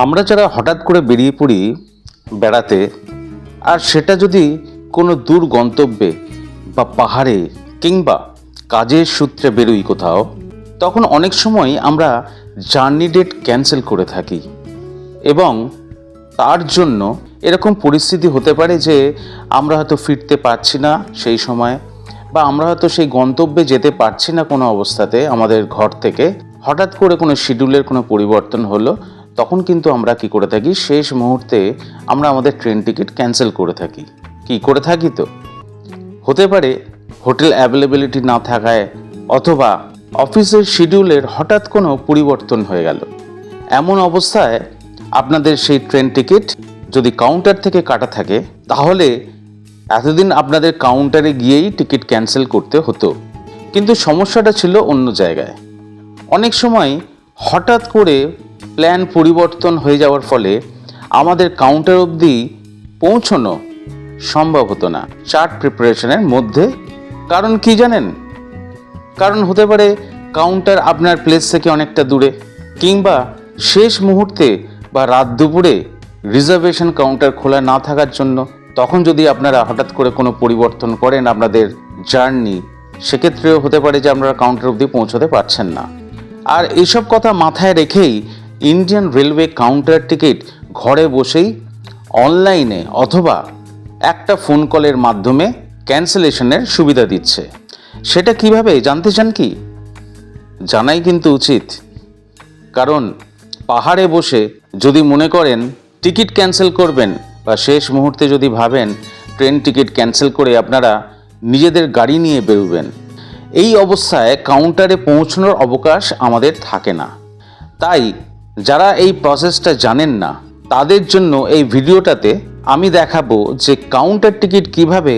আমরা যারা হঠাৎ করে বেরিয়ে পড়ি বেড়াতে, আর সেটা যদি কোনো দূর গন্তব্যে বা পাহাড়ে কিংবা কাজের সূত্রে বেরোই কোথাও, তখন অনেক সময় আমরা জার্নি ডেট ক্যান্সেল করে থাকি এবং তার জন্য এরকম পরিস্থিতি হতে পারে যে আমরা হয়তো ফিরতে পারছি না সেই সময়, বা আমরা হয়তো সেই গন্তব্যে যেতে পারছি না কোনো অবস্থাতে আমাদের ঘর থেকে। হঠাৎ করে কোনো শিডিউলের কোনো পরিবর্তন হলো, তখন কিন্তু আমরা কি করে থাকি, শেষ মুহূর্তে আমরা আমাদের ট্রেন টিকিট ক্যান্সেল করে থাকি। কি করে থাকি তো হতে পারে হোটেল অ্যাভেলেবিলিটি না থাকায়, অথবা অফিসের শিডিউলের হঠাৎ কোনো পরিবর্তন হয়ে গেল। এমন অবস্থায় আপনাদের সেই ট্রেন টিকিট যদি কাউন্টার থেকে কাটা থাকে, তাহলে এতদিন আপনাদের কাউন্টারে গিয়েই টিকিট ক্যান্সেল করতে হতো। কিন্তু সমস্যাটা ছিল অন্য জায়গায়। অনেক সময় হঠাৎ করে প্ল্যান পরিবর্তন হয়ে যাওয়ার ফলে আমাদের কাউন্টার অবধি পৌঁছানো সম্ভব হতো না চার্ট প্রিপারেশনের মধ্যে। কারণ কি জানেন? কারণ হতে পারে কাউন্টার আপনার প্লেস থেকে অনেকটা দূরে, কিংবা শেষ মুহূর্তে বা রাত দুপুরে রিজার্ভেশন কাউন্টার খোলা না থাকার জন্য। তখন যদি আপনারা হঠাৎ করে কোনো পরিবর্তন করেন আপনাদের জার্নি, সেক্ষেত্রেও হতে পারে যে আপনারা কাউন্টার অবধি পৌঁছতে পারছেন না। আর এসব কথা মাথায় রেখেই ইন্ডিয়ান রেলওয়ে কাউন্টার টিকিট ঘরে বসেই অনলাইনে অথবা একটা ফোন কলের মাধ্যমে ক্যান্সেলেশনের সুবিধা দিচ্ছে। সেটা কিভাবে জানতে চান কি? জানাই কিন্তু উচিত, কারণ পাহাড়ে বসে যদি মনে করেন টিকিট ক্যান্সেল করবেন, বা শেষ মুহূর্তে যদি ভাবেন ট্রেন টিকিট ক্যান্সেল করে আপনারা নিজেদের গাড়ি নিয়ে বেরোবেন, এই অবস্থায় কাউন্টারে পৌঁছানোর অবকাশ আমাদের থাকে না। তাই যারা এই প্রসেসটা জানেন না, তাদের জন্য এই ভিডিওটাতে আমি দেখাবো যে কাউন্টার টিকিট কিভাবে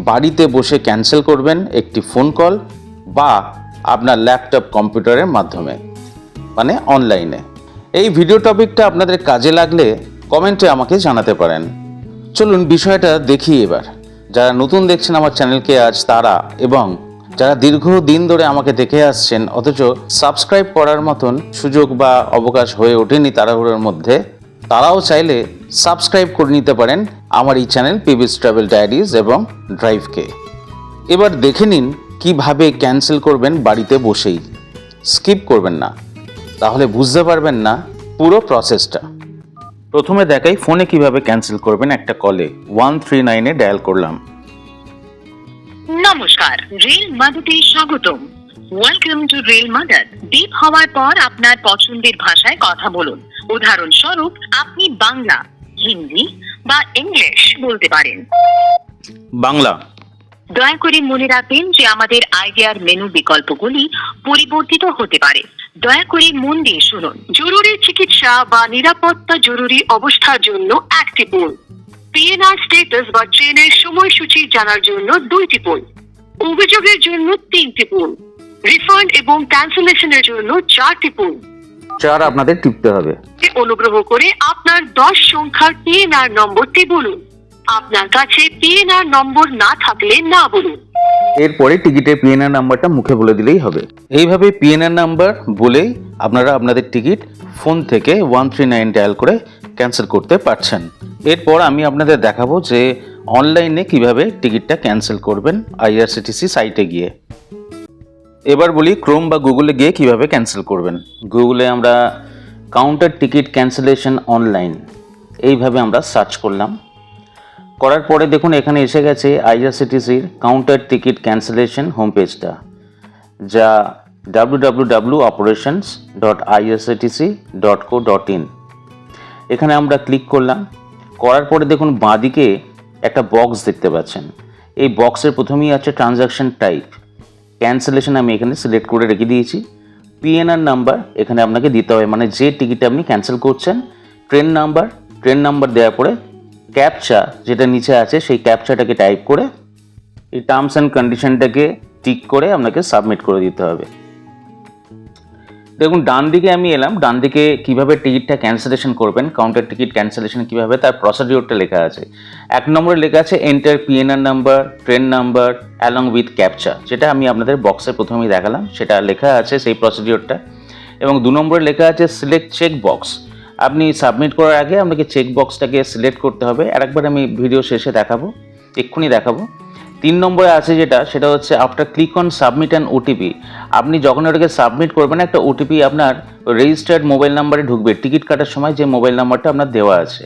বাড়িতে বসে ক্যান্সেল করবেন একটি ফোন কল বা আপনার ল্যাপটপ কম্পিউটারের মাধ্যমে, মানে অনলাইনে। এই ভিডিও টপিকটা আপনাদের কাজে লাগলে কমেন্টে আমাকে জানাতে পারেন। চলুন বিষয়টা দেখি এবার। যারা নতুন দেখছেন আমার চ্যানেলকে আজ, তারা, এবং যারা দীর্ঘদিন ধরে আমাকে দেখে আসছেন অথচ সাবস্ক্রাইব করার মতন সুযোগ বা অবকাশ হয়ে ওঠেনি তাড়াহুড়োর মধ্যে, তারাও চাইলে সাবস্ক্রাইব করে নিতে পারেন আমার এই চ্যানেল পিবিস ট্রাভেল ডায়েরিজ এবং ড্রাইভকে। এবার দেখে নিন কিভাবে ক্যান্সেল করবেন বাড়িতে বসেই। স্কিপ করবেন না, তাহলে বুঝতে পারবেন না পুরো প্রসেসটা। প্রথমে দেখাই ফোনে কিভাবে ক্যান্সেল করবেন। একটা কলে 139-এ ডায়াল করলাম। নমস্কার, রেল মাদুতে স্বাগতম। Welcome to rail mother. Beep হওয়ার পর আপনার পছন্দের ভাষায় কথা বলুন। উদাহরণস্বরূপ আপনি বাংলা, হিন্দি বা ইংলিশ বলতে পারেন। বাংলা। দয়া করে মনে রাখবেন যে আমাদের আইডিয়ার মেনু বিকল্পগুলি পরিবর্তিত হতে পারে। দয়া করে মন দিয়ে শুনুন। জরুরি চিকিৎসা বা নিরাপত্তা জরুরি অবস্থার জন্য 1 টিপুন। পিএনআর স্ট্যাটাস বা ট্রেনের সময়সূচি জানার জন্য 2 টিপুন। অভিযোগের জন্য 3 টিপুন। রিফান্ড এবং ক্যান্সেলেশনের জন্য 4 টিপুন। 4 আপনাদের টিপতে হবে। অনুগ্রহ করে আপনার 10 সংখ্যার পিএনআর নম্বরটি বলুন। আপনার কাছে পিএনআর নম্বর না থাকলে না বলুন। এরপরে টিকিটের পিএনআর নাম্বারটা মুখে বলে দিলেই হবে। এইভাবে পিএনআর নাম্বার বলেই আপনারা আপনাদের টিকিট ফোন থেকে 139 ডায়াল করে ক্যান্সেল করতে পারছেন। এরপর আমি আপনাদের দেখাবো যে অনলাইনে কিভাবে টিকিটটা ক্যান্সেল করবেন আইআরসিটিসি সাইটে গিয়ে। এবার বলি ক্রোম বা গুগলে গিয়ে কিভাবে ক্যান্সেল করবেন। গুগলে আমরা কাউন্টার টিকিট ক্যান্সেলেশন অনলাইন এইভাবে আমরা সার্চ করলাম। করার পরে দেখুন এখানে এসে গেছে আইআরসিটিসির কাউন্টার টিকিট ক্যান্সেলেশন হোম পেজটা, যা www.operations.irctc.co.in। এখানে আমরা ক্লিক করলাম। করার পরে দেখুন বাঁদিকে একটা বক্স দেখতে পাচ্ছেন। এই বক্সের প্রথমেই আছে ট্রানজ্যাকশন টাইপ। ক্যান্সেলেশন আমি এখানে সিলেক্ট করে রেখে দিয়েছি। পিএনআর নাম্বার এখানে আপনাকে দিতে হবে, মানে যে টিকিটটা আপনি ক্যান্সেল করছেন। ট্রেন নাম্বার দেওয়ার পরে ক্যাপচা যেটা নিচে আছে সেই ক্যাপচাটাকে টাইপ করে এই টার্মস অ্যান্ড কন্ডিশনটাকে টিক করে আপনাকে সাবমিট করে দিতে হবে। দেখুন ডান দিকে আমি এলাম। ডান দিকে কীভাবে টিকিটটা ক্যান্সেলেশন করবেন, কাউন্টার টিকিট ক্যান্সেলেশন কীভাবে, তার প্রসিডিওরটা লেখা আছে। 1 নম্বরে লেখা আছে enter PNR number, train number along with captcha, যেটা আমি আপনাদের বক্সে প্রথমেই দেখালাম, সেটা লেখা আছে সেই প্রসিডিওরটা। এবং 2 নম্বরে লেখা আছে সিলেক্ট চেক বক্স আপনি সাবমিট করার আগে আপনাকে চেক বক্সটাকে সিলেক্ট করতে হবে। আরেকবার আমি ভিডিও শেষে দেখাবো, এক্ষুনি দেখাবো। 3 নম্বরে আছে সেটা হচ্ছে after click on submit and OTP. আপনি যখন ওটাকে সাবমিট করবেন একটা ওটিপি আপনার রেজিস্টার্ড মোবাইল নাম্বারে ঢুকবে, টিকিট কাটার সময় যে মোবাইল নাম্বারটা আপনার দেওয়া আছে,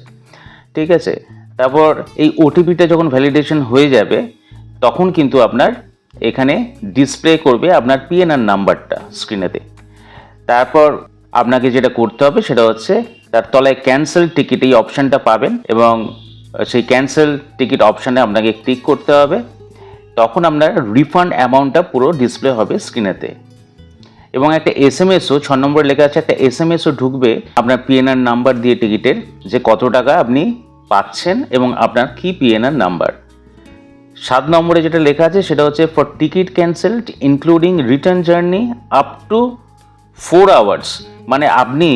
ঠিক আছে। তারপর এই ওটিপিটা যখন ভ্যালিডেশন হয়ে যাবে তখন কিন্তু আপনার এখানে ডিসপ্লে করবে আপনার পিএনআর নাম্বারটা স্ক্রিনেতে। তারপর আপনাকে যেটা করতে হবে সেটা হচ্ছে তার তলায় ক্যান্সেল টিকিট এই অপশানটা পাবেন এবং সেই ক্যান্সেল টিকিট অপশানে আপনাকে ক্লিক করতে হবে। তখন আপনার রিফান্ড অ্যামাউন্টটা পুরো ডিসপ্লে হবে স্ক্রিনেতে এবং একটা এসএমএসও 6 নম্বরে লেখা আছে, একটা এসএমএসও ঢুকবে আপনার পিএনআর নাম্বার দিয়ে টিকিটের, যে কত টাকা আপনি পাচ্ছেন এবং আপনার কি পিএনআর নাম্বার। 7 নম্বরে যেটা লেখা আছে সেটা হচ্ছে for ticket cancelled including return journey up to 4 hours, মানে আপনি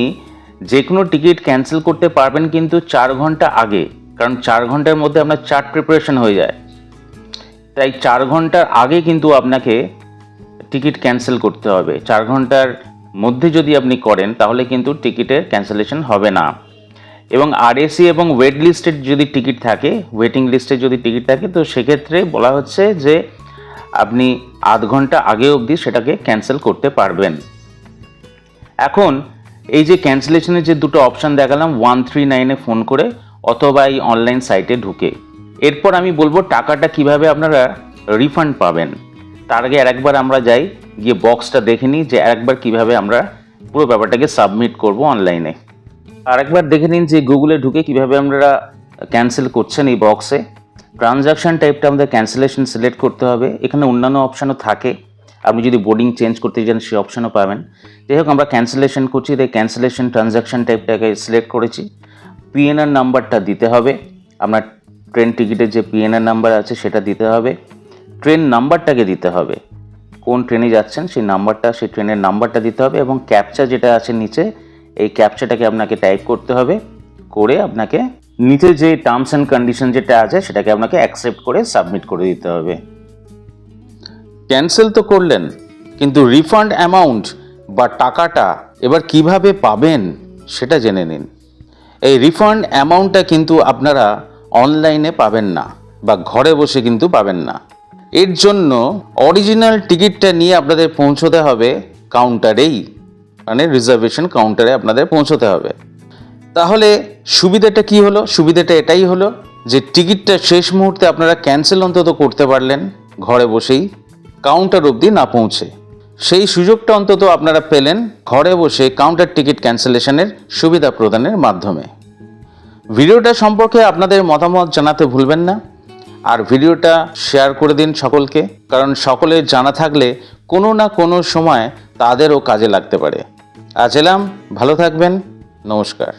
যে কোনো টিকিট ক্যান্সেল করতে পারবেন কিন্তু 4 ঘন্টা আগে, কারণ 4 ঘন্টার মধ্যে আপনার চার্ট প্রিপারেশন হয়ে যায়। তাই 4 ঘন্টার আগে কিন্তু আপনাকে টিকিট ক্যান্সেল করতে হবে। 4 ঘন্টার মধ্যে যদি আপনি করেন তাহলে কিন্তু টিকিটের ক্যান্সেলেশন হবে না। এবং আরএসি এবং ওয়েট লিস্টের যদি টিকিট থাকে, ওয়েটিং লিস্টে যদি টিকিট থাকে, তো সেক্ষেত্রে বলা হচ্ছে যে আপনি আধ ঘন্টা আগে অবধি সেটাকে ক্যান্সেল করতে পারবেন। এখন এই যে ক্যান্সেলেশনের যে দুটো অপশান দেখালাম, 139-এ ফোন করে অথবা এই অনলাইন সাইটে ঢুকে, এরপর আমি বলবো টাকাটা কিভাবে আপনারা রিফান্ড পাবেন। তার আগে আরেকবার আমরা যাই, গিয়ে বক্সটা দেখে নিই যে আরেকবার কিভাবে আমরা পুরো ব্যাপারটাকে সাবমিট করব অনলাইনে। আরেকবার দেখে নিন যে গুগলে ঢুকে কিভাবে আমরা ক্যান্সেল করছেন। এই বক্সে ট্রানজাকশন টাইপটা আমাদের ক্যান্সেলেশন সিলেক্ট করতে হবে। এখানে অন্যান্য অপশানও থাকে, আপনি যদি বোর্ডিং চেঞ্জ করতে চান সেই অপশানও পাবেন। যাই হোক, আমরা ক্যান্সেলেশন করছি, তাই ক্যান্সেলেশন ট্রানজাকশন টাইপটাকে সিলেক্ট করেছি। পিএনআর নাম্বারটা দিতে হবে, আপনার ট্রেন টিকিটের যে পিএনআর নাম্বার আছে সেটা দিতে হবে। ট্রেন নাম্বারটাকে দিতে হবে, কোন ট্রেনে যাচ্ছেন সেই নাম্বারটা, সেই ট্রেনের নাম্বারটা দিতে হবে এবং ক্যাপচা যেটা আছে নিচে, এই ক্যাপচাটাকে আপনাকে টাইপ করতে হবে, করে আপনাকে নিচে যে টার্মস অ্যান্ড কন্ডিশন যেটা আছে সেটাকে আপনাকে অ্যাকসেপ্ট করে সাবমিট করে দিতে হবে। ক্যান্সেল তো করলেন, কিন্তু রিফান্ড অ্যামাউন্ট বা টাকাটা এবার কিভাবে পাবেন সেটা জেনে নিন। এই রিফান্ড অ্যামাউন্টটা কিন্তু আপনারা অনলাইনে পাবেন না বা ঘরে বসে কিন্তু পাবেন না। এর জন্য অরিজিনাল টিকিটটা নিয়ে আপনাদের পৌঁছতে হবে কাউন্টারেই, মানে রিজার্ভেশন কাউন্টারে আপনাদের পৌঁছতে হবে। তাহলে সুবিধাটা কি হলো? সুবিধাটা এটাই হলো যে টিকিটটা শেষ মুহূর্তে আপনারা ক্যান্সেল অন্তত করতে পারলেন ঘরে বসেই, কাউন্টার অবধি না পৌঁছে। সেই সুযোগটা অন্তত আপনারা পেলেন ঘরে বসে কাউন্টার টিকিট ক্যান্সেলেশনের সুবিধা প্রদানের মাধ্যমে। ভিডিওটা সম্পর্কে আপনাদের মতামত জানাতে ভুলবেন না, আর ভিডিওটা শেয়ার করে দিন সকলকে, কারণ সকলের জানা থাকলে কোনো না কোনো সময় তাদেরও কাজে লাগতে পারে। আজ এলাম, ভালো থাকবেন, নমস্কার।